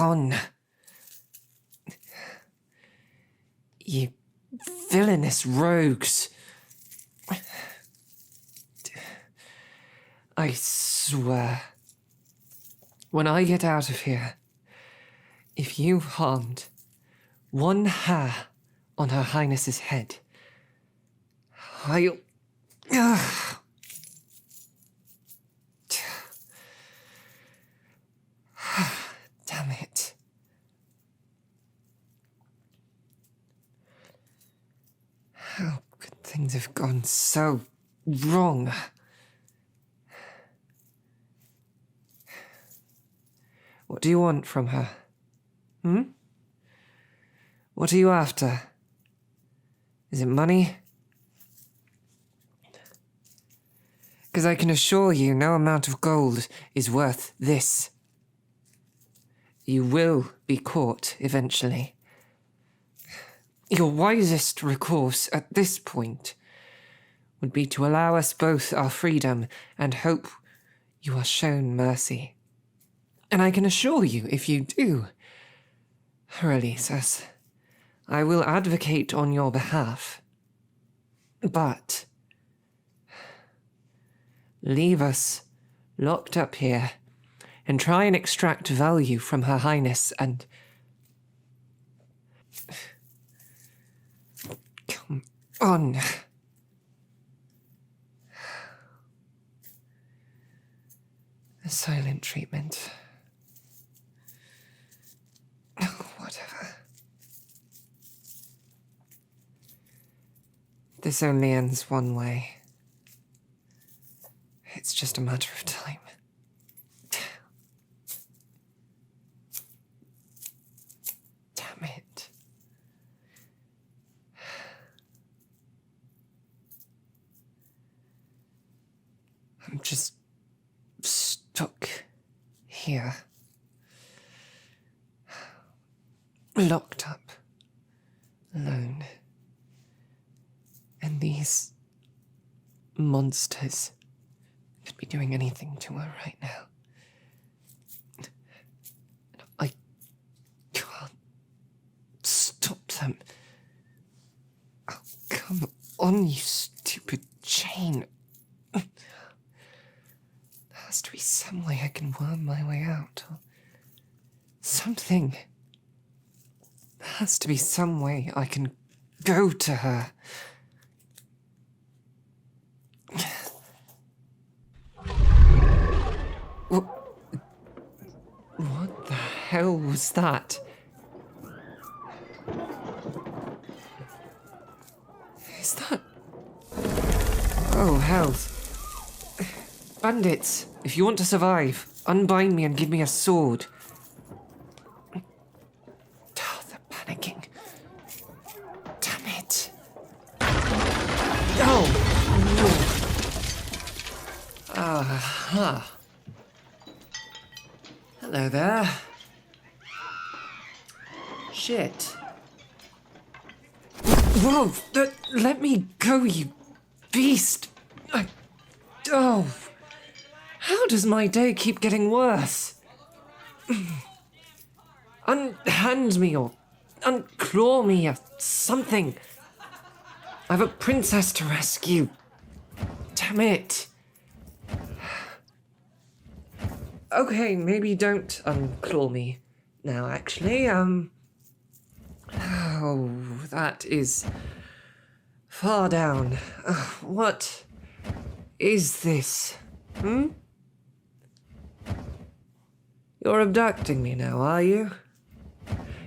on. You villainous rogues. I swear, when I get out of here, if you've harmed one hair on Her Highness's head, I'll... Damn it. How could things have gone so wrong? What do you want from her? What are you after? Is it money? Because I can assure you no amount of gold is worth this. You will be caught eventually. Your wisest recourse at this point would be to allow us both our freedom and hope you are shown mercy. And I can assure you, if you do release us, I will advocate on your behalf. But leave us locked up here and try and extract value from Her Highness and... Come on. A silent treatment. Whatever. This only ends one way. It's just a matter of time. Damn it. I'm just stuck here. Locked up. Alone. And these monsters could be doing anything to her right now. I can't stop them. Oh, come on, you stupid chain. There has to be some way I can worm my way out. Or something. There has to be some way I can go to her. What the hell was that? Is that... Oh, hell. Bandits, if you want to survive, unbind me and give me a sword. Oh, they're panicking. Damn it. Oh! Aha. Hello there. Shit. Whoa! Let me go, you beast! Oh! How does my day keep getting worse? Unhand me or unclaw me or something. I've a princess to rescue. Damn it. Okay, maybe don't unclaw me now, actually. Oh, that is far down. What is this? You're abducting me now, are you?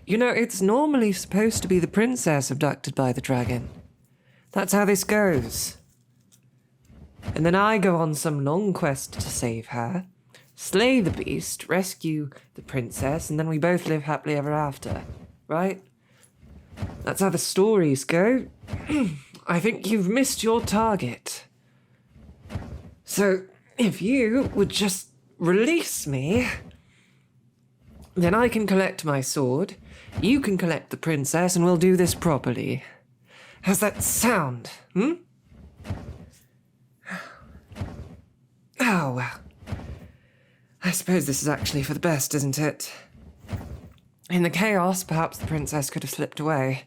You know, it's normally supposed to be the princess abducted by the dragon. That's how this goes. And then I go on some long quest to save her, slay the beast, rescue the princess, and then we both live happily ever after, right? That's how the stories go. I think you've missed your target. So, if you would just release me, then I can collect my sword, you can collect the princess, and we'll do this properly. How's that sound, Oh, well. I suppose this is actually for the best, isn't it? In the chaos, perhaps the princess could have slipped away.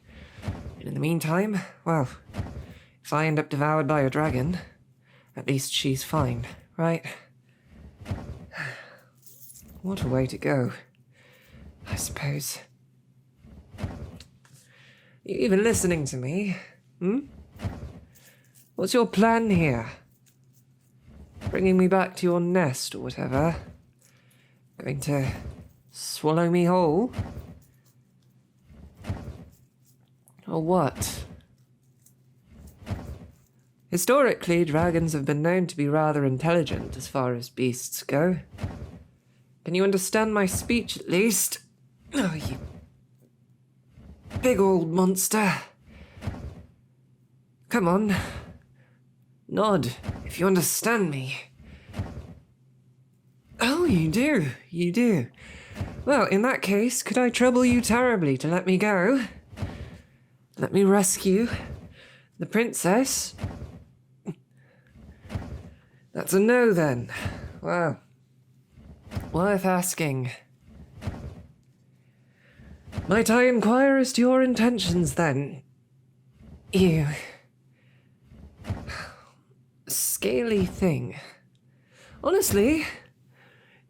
And in the meantime, well, if I end up devoured by a dragon, at least she's fine, right? What a way to go, I suppose. You even listening to me? What's your plan here? Bringing me back to your nest or whatever? Going to swallow me whole? Or what? Historically, dragons have been known to be rather intelligent as far as beasts go. Can you understand my speech at least? Oh, you big old monster. Come on. Nod, if you understand me. Oh, you do. Well, in that case, could I trouble you terribly to let me go? Let me rescue the princess? That's a no, then. Well, worth asking. Might I inquire as to your intentions, then? You... scaly thing. Honestly,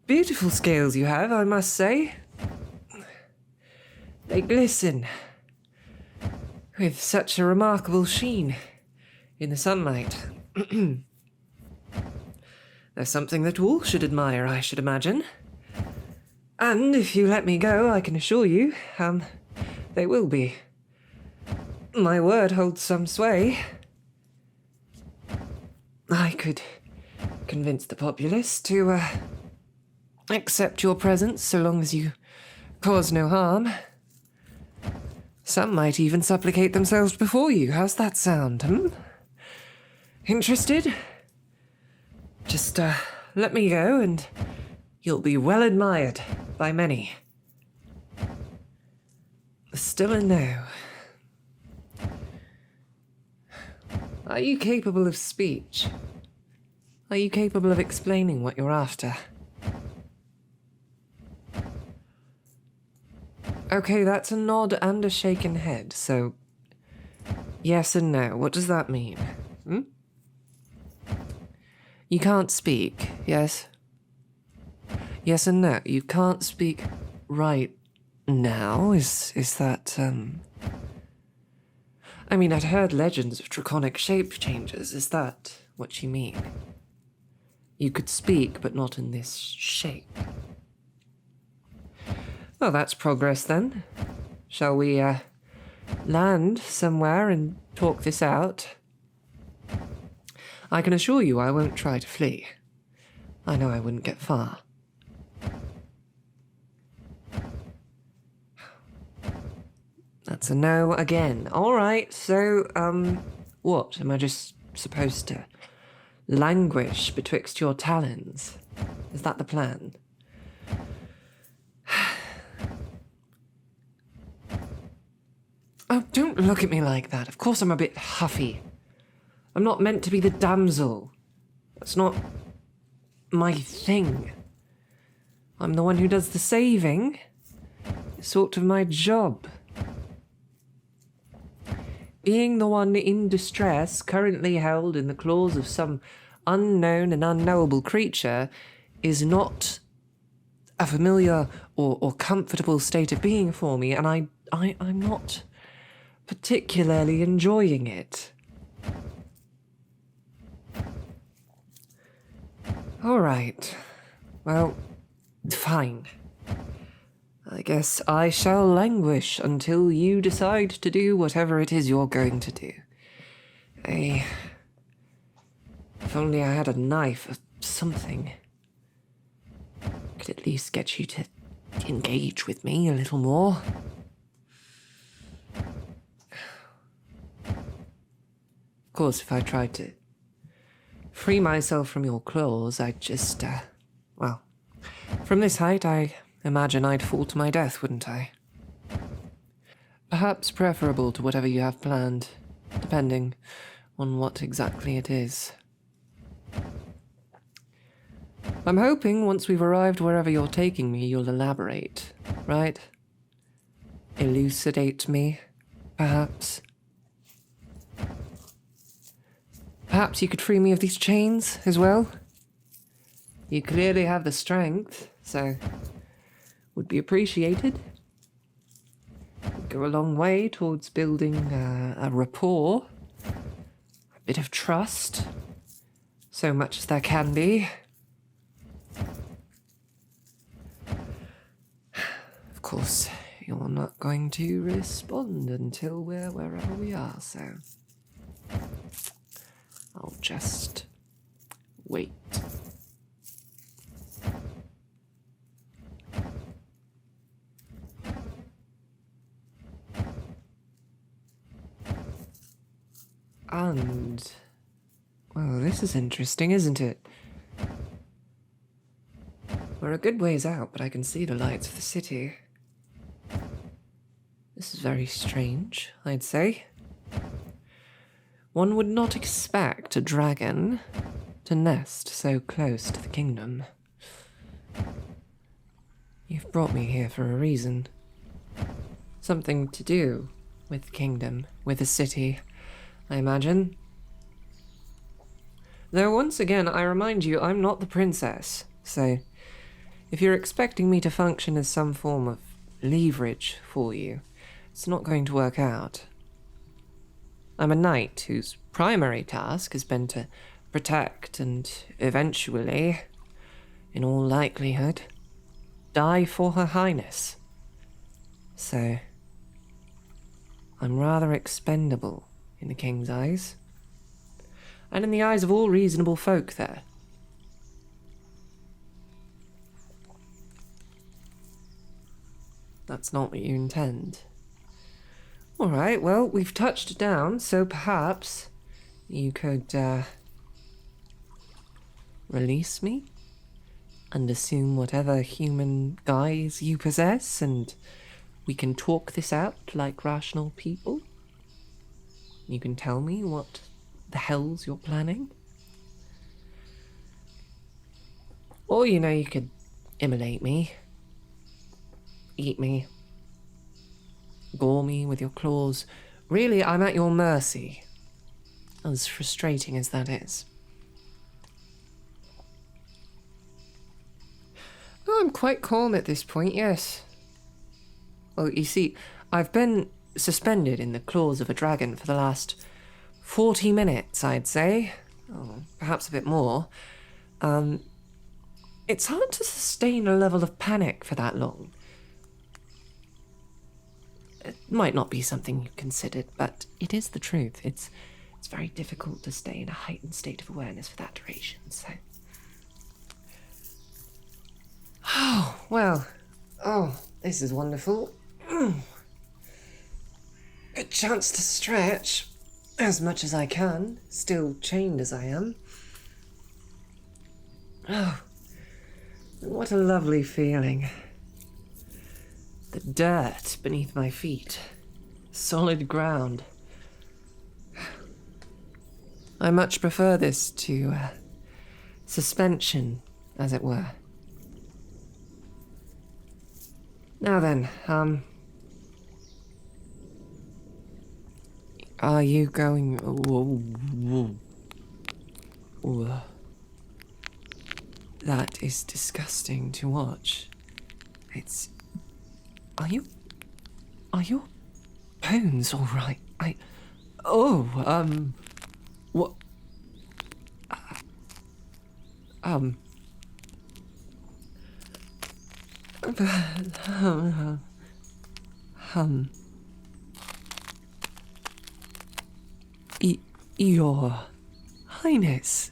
beautiful scales you have, I must say. They glisten with such a remarkable sheen in the sunlight. There's something that all should admire, I should imagine. And if you let me go, I can assure you, they will be. My word holds some sway. I could convince the populace to, accept your presence so long as you cause no harm. Some might even supplicate themselves before you. How's that sound, Interested? Just, let me go and you'll be well admired by many. Still a no. Are you capable of speech? Are you capable of explaining what you're after? Okay, that's a nod and a shaken head, so... yes and no. What does that mean? You can't speak, yes? Yes and no. You can't speak right now? Is that, I mean, I'd heard legends of draconic shape changes. Is that what you mean? You could speak, but not in this shape. Well, that's progress then. Shall we, land somewhere and talk this out? I can assure you I won't try to flee. I know I wouldn't get far. That's a no again. All right, so, what? Am I just supposed to languish betwixt your talons? Is that the plan? Oh, don't look at me like that. Of course I'm a bit huffy. I'm not meant to be the damsel. That's not my thing. I'm the one who does the saving. It's sort of my job. Being the one in distress, currently held in the claws of some unknown and unknowable creature, is not a familiar or comfortable state of being for me, and I'm not particularly enjoying it. All right. Well, fine. I guess I shall languish until you decide to do whatever it is you're going to do. If only I had a knife or something. Could at least get you to engage with me a little more. Of course, if I tried to free myself from your claws, I'd just, well, from this height, I imagine I'd fall to my death, wouldn't I? Perhaps preferable to whatever you have planned, depending on what exactly it is. I'm hoping once we've arrived wherever you're taking me, you'll elaborate, right? elucidate me, perhaps? Perhaps you could free me of these chains as well? You clearly have the strength, so would be appreciated. Would go a long way towards building a rapport, a bit of trust, so much as there can be. Of course, you're not going to respond until we're wherever we are, so I'll just wait. And, well, this is interesting, isn't it? We're a good ways out, but I can see the lights of the city. This is very strange, I'd say. One would not expect a dragon to nest so close to the kingdom. You've brought me here for a reason. Something to do with the kingdom, with the city, I imagine. Though once again, I remind you, I'm not the princess, so if you're expecting me to function as some form of leverage for you, it's not going to work out. I'm a knight whose primary task has been to protect and eventually, in all likelihood, die for Her Highness. So, I'm rather expendable in the king's eyes, and in the eyes of all reasonable folk there. That's not what you intend. All right, well, we've touched down, so perhaps you could release me and assume whatever human guise you possess, and we can talk this out like rational people. You can tell me what the hell's you're planning. Or, you could immolate me, eat me, gore me with your claws. Really, I'm at your mercy, as frustrating as that is. Oh, I'm quite calm at this point, yes. Well, you see, I've been suspended in the claws of a dragon for the last 40 minutes, I'd say. Oh, perhaps a bit more. It's hard to sustain a level of panic for that long. It might not be something you considered, but it is the truth. It's very difficult to stay in a heightened state of awareness for that duration, so... Oh, well. Oh, this is wonderful. Good chance to stretch as much as I can, still chained as I am. Oh, what a lovely feeling. The dirt beneath my feet. Solid ground. I much prefer this to suspension, as it were. Now then, are you going... That is disgusting to watch. It's... Are your bones all right? What? Your Highness,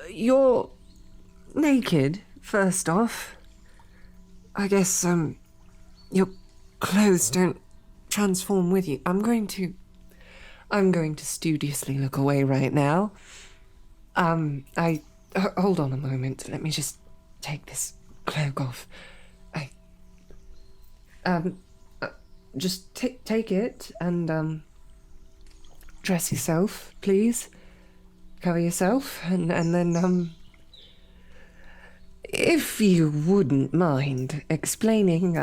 you're naked, first off. I guess, your clothes don't transform with you. I'm going to studiously look away right now. Hold on a moment. Let me just take this cloak off. just take it and, dress yourself, please. Cover yourself, and then, if you wouldn't mind explaining,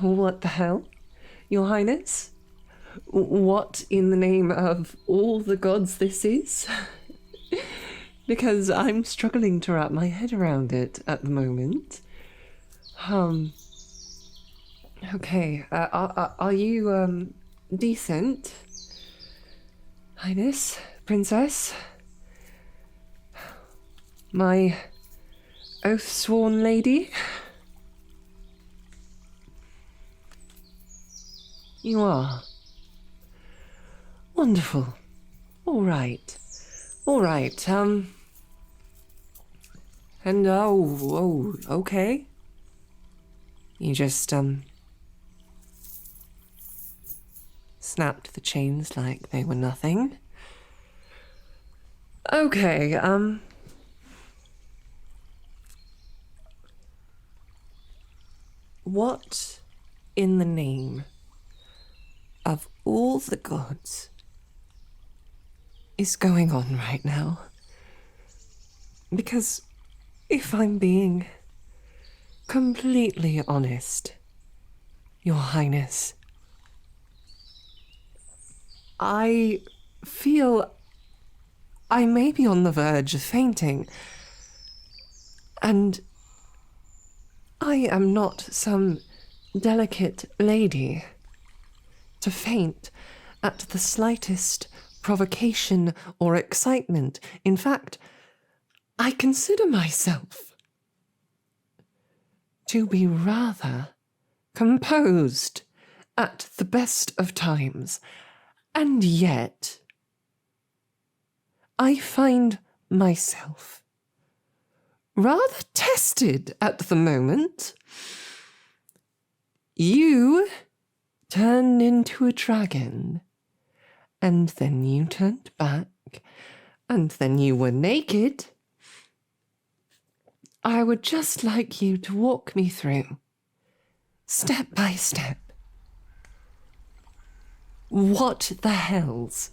what the hell, Your Highness? What in the name of all the gods this is? Because I'm struggling to wrap my head around it at the moment. Okay, are you, decent? Highness? Princess? My oath-sworn lady? You are. Wonderful. All right. And okay. You just, snapped the chains like they were nothing. Okay, what in the name of all the gods is going on right now? Because if I'm being completely honest, Your Highness, I feel I may be on the verge of fainting, and I am not some delicate lady to faint at the slightest provocation or excitement. In fact, I consider myself to be rather composed at the best of times, and yet I find myself rather tested at the moment. You turned into a dragon, and then you turned back, and then you were naked. I would just like you to walk me through, step by step, what the hells?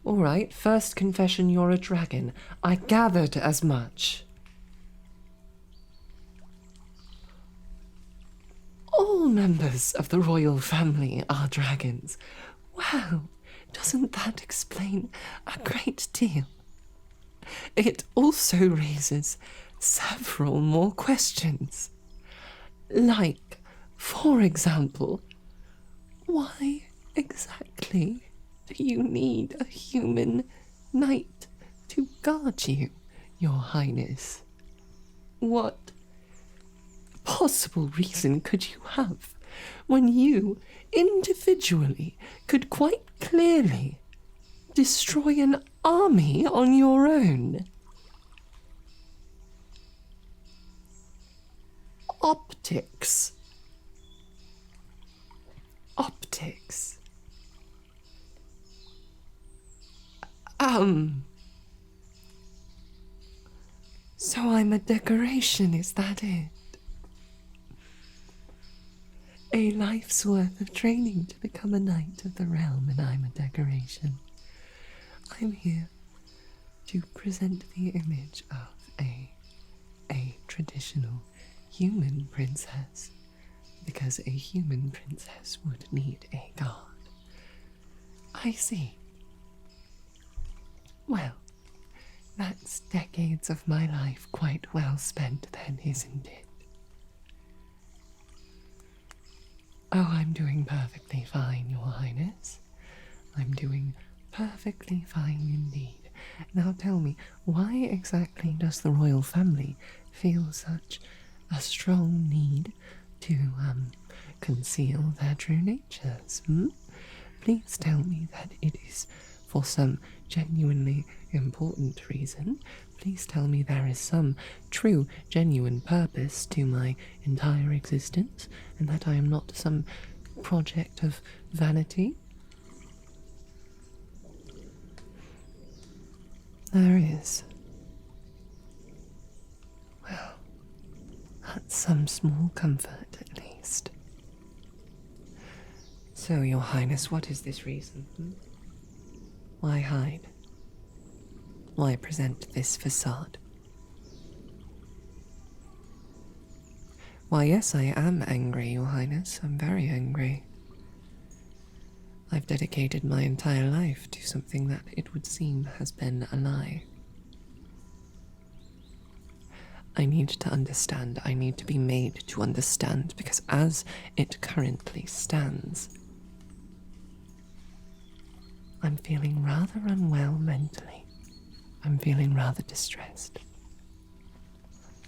All right, first confession, you're a dragon. I gathered as much. All members of the royal family are dragons. Well, doesn't that explain a great deal? It also raises several more questions. Like, for example, why exactly do you need a human knight to guard you, Your Highness? What possible reason could you have when you individually could quite clearly destroy an army on your own? Optics. So I'm a decoration, is that it? A life's worth of training to become a knight of the realm, and I'm a decoration. I'm here to present the image of a traditional human princess, because a human princess would need a guard. I see. Well, that's decades of my life quite well spent then, isn't it? Oh, I'm doing perfectly fine, Your Highness. I'm doing perfectly fine indeed. Now tell me, why exactly does the royal family feel such a strong need to, conceal their true natures, Please tell me that it is for some genuinely important reason. Please tell me there is some true, genuine purpose to my entire existence, and that I am not some project of vanity. There is. Well, some small comfort at least. So, Your Highness, what is this reason? Why hide? Why present this facade? Why, yes, I am angry, Your Highness. I'm very angry. I've dedicated my entire life to something that it would seem has been a lie. I need to understand. I need to be made to understand, because as it currently stands, I'm feeling rather unwell mentally. I'm feeling rather distressed.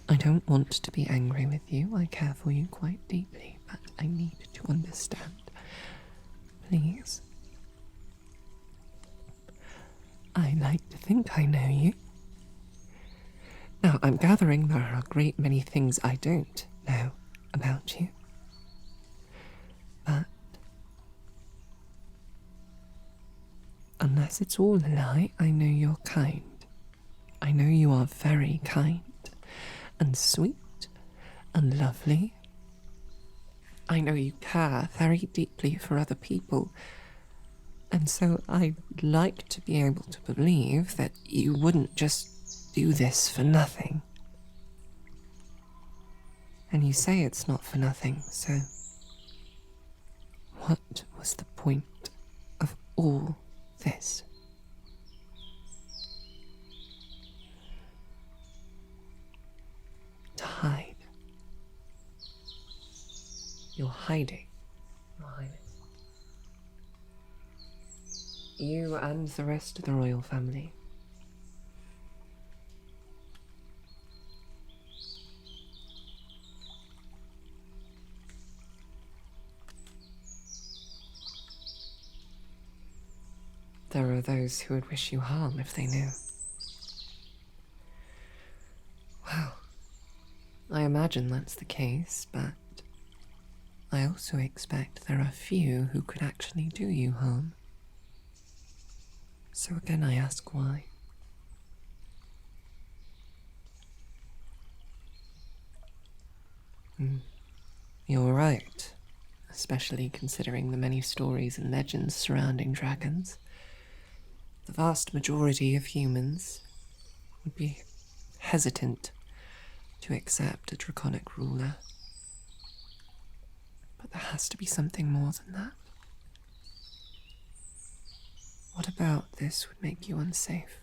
I don't want to be angry with you. I care for you quite deeply, but I need to understand. Please. I like to think I know you. Now, I'm gathering there are a great many things I don't know about you. But unless it's all a lie, I know you're kind. I know you are very kind and sweet and lovely. I know you care very deeply for other people. And so I'd like to be able to believe that you wouldn't just do this for nothing. And you say it's not for nothing, so what was the point of all this? To hide. You're hiding, Your Highness. You and the rest of the royal family. There are those who would wish you harm if they knew. Well, I imagine that's the case, but I also expect there are few who could actually do you harm. So again I ask why. You're right, especially considering the many stories and legends surrounding dragons. The vast majority of humans would be hesitant to accept a draconic ruler. But there has to be something more than that. What about this would make you unsafe?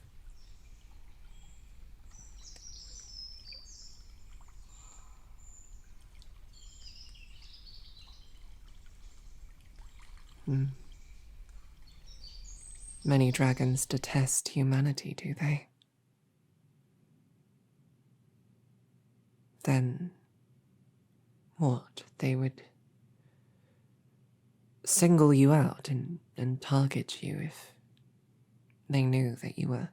Many dragons detest humanity, do they? Then what? They would single you out and target you if they knew that you were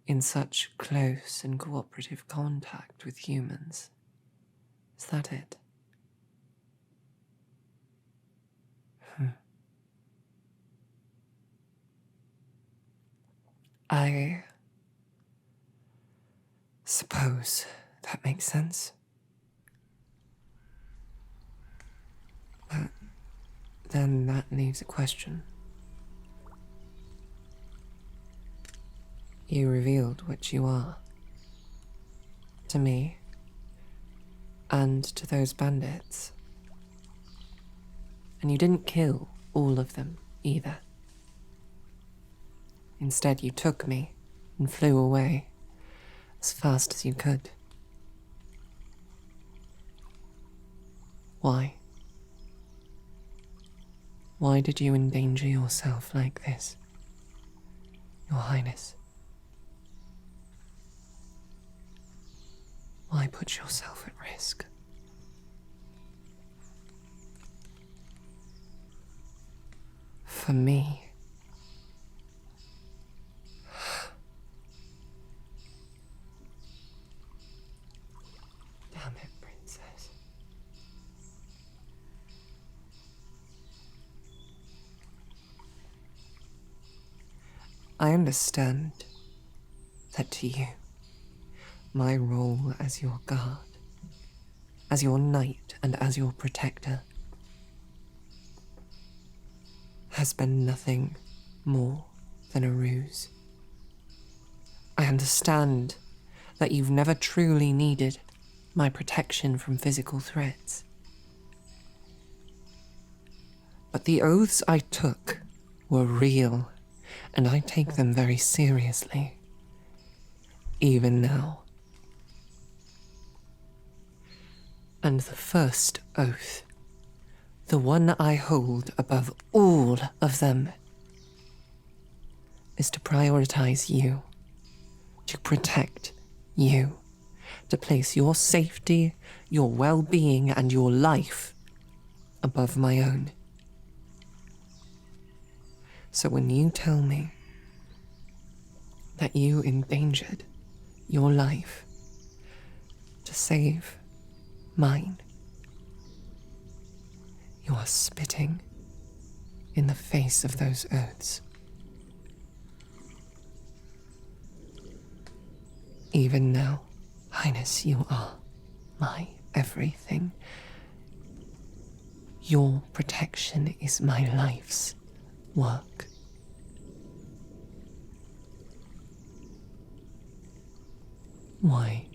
in such close and cooperative contact with humans. Is that it? I suppose that makes sense. But then that leaves a question. You revealed what you are. To me. And to those bandits. And you didn't kill all of them, either. Instead, you took me and flew away as fast as you could. Why? Why did you endanger yourself like this, Your Highness? Why put yourself at risk? For me. Damn it, Princess. I understand that to you, my role as your guard, as your knight and as your protector, has been nothing more than a ruse. I understand that you've never truly needed my protection from physical threats. But the oaths I took were real, and I take them very seriously, even now. And the first oath, the one I hold above all of them, is to prioritize you, to protect you, to place your safety, your well-being, and your life above my own. So when you tell me that you endangered your life to save mine, you are spitting in the face of those oaths. Even now, Highness, you are my everything. Your protection is my life's work. Why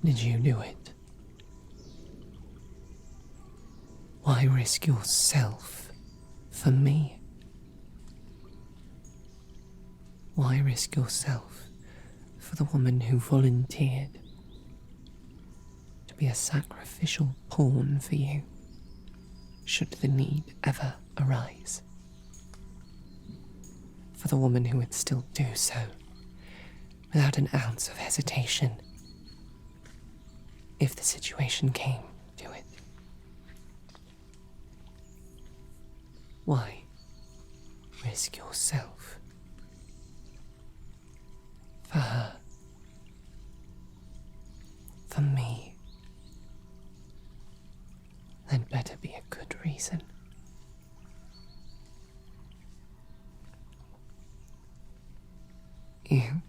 did you do it? Why risk yourself for me? Why risk yourself for the woman who volunteered to be a sacrificial pawn for you, should the need ever arise? For the woman who would still do so, without an ounce of hesitation, if the situation came to it. Why risk yourself for her, for me? There'd better be a good reason. You?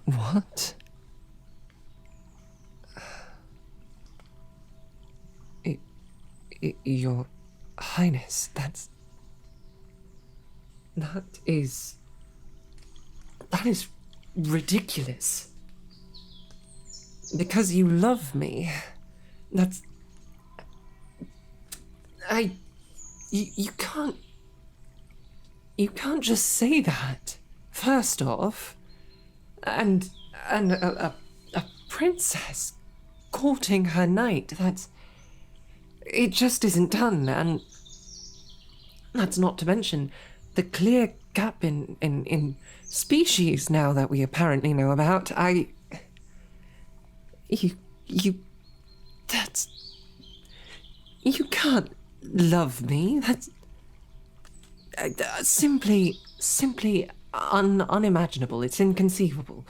What? Your Highness, that is ridiculous. Because you love me, you can't just say that, first off. And a princess courting her knight, it just isn't done, and that's not to mention the clear gap in species now that we apparently know about. You can't love me. That's simply unimaginable. It's inconceivable.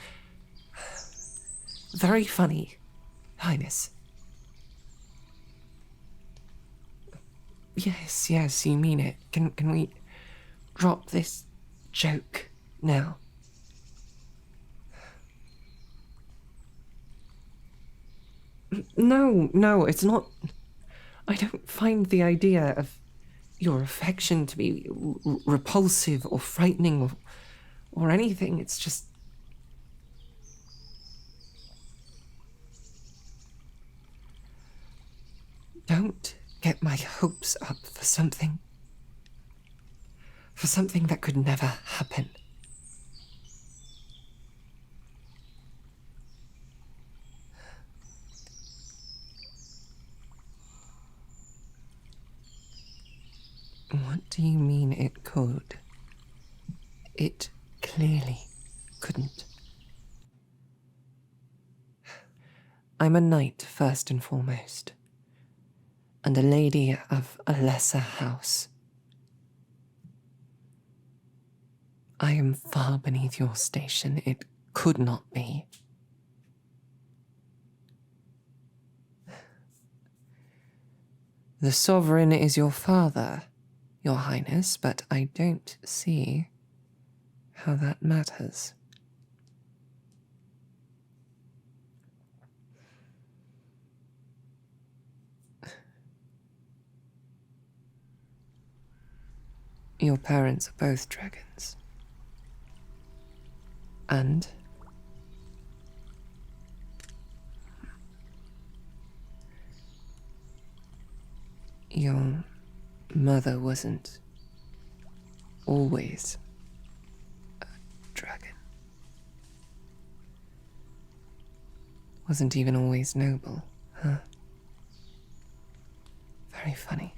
Very funny, Highness. Yes, you mean it. Can we drop this joke now? No, it's not. I don't find the idea of your affection to be repulsive or frightening or anything. It's just... Don't get my hopes up for something that could never happen. What do you mean it could? It clearly couldn't. I'm a knight first and foremost, and a lady of a lesser house. I am far beneath your station. It could not be. The sovereign is your father, Your Highness, but I don't see how that matters. Your parents are both dragons. And? Your mother wasn't always a dragon. Wasn't even always noble, huh? Very funny.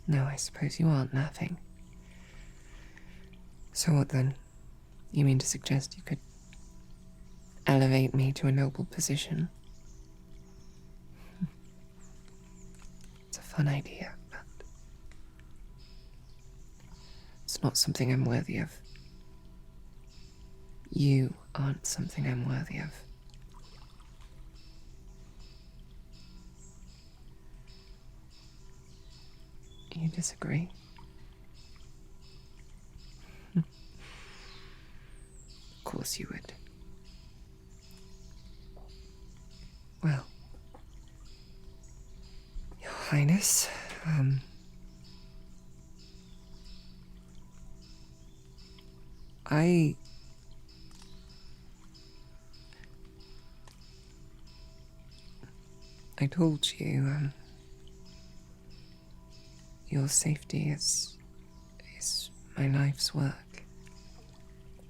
No, I suppose you aren't laughing. So what then? You mean to suggest you could elevate me to a noble position? It's a fun idea, but it's not something I'm worthy of. You aren't something I'm worthy of. You disagree? Of course you would. Well, Your Highness, I told you, your safety is my life's work.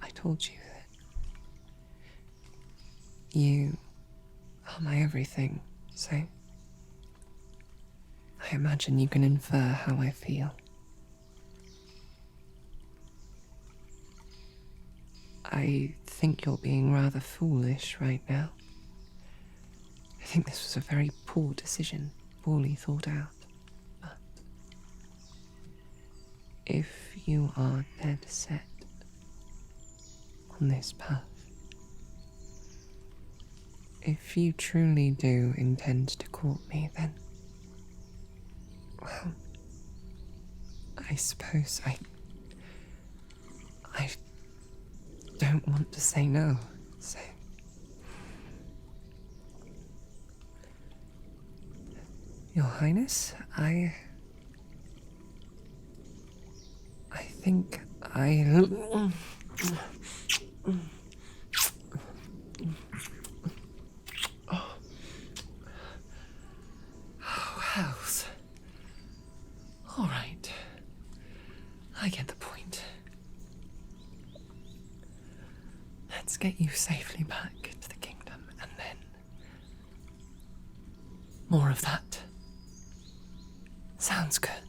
I told you that you are my everything, so I imagine you can infer how I feel. I think you're being rather foolish right now. I think this was a very poor decision, poorly thought out. But if you are dead set on this path, if you truly do intend to court me, then, well, I suppose I don't want to say no, so Your Highness, I think Oh, house. All right, I get the point. Let's get you safely back to the kingdom, and then more of that. Sounds good.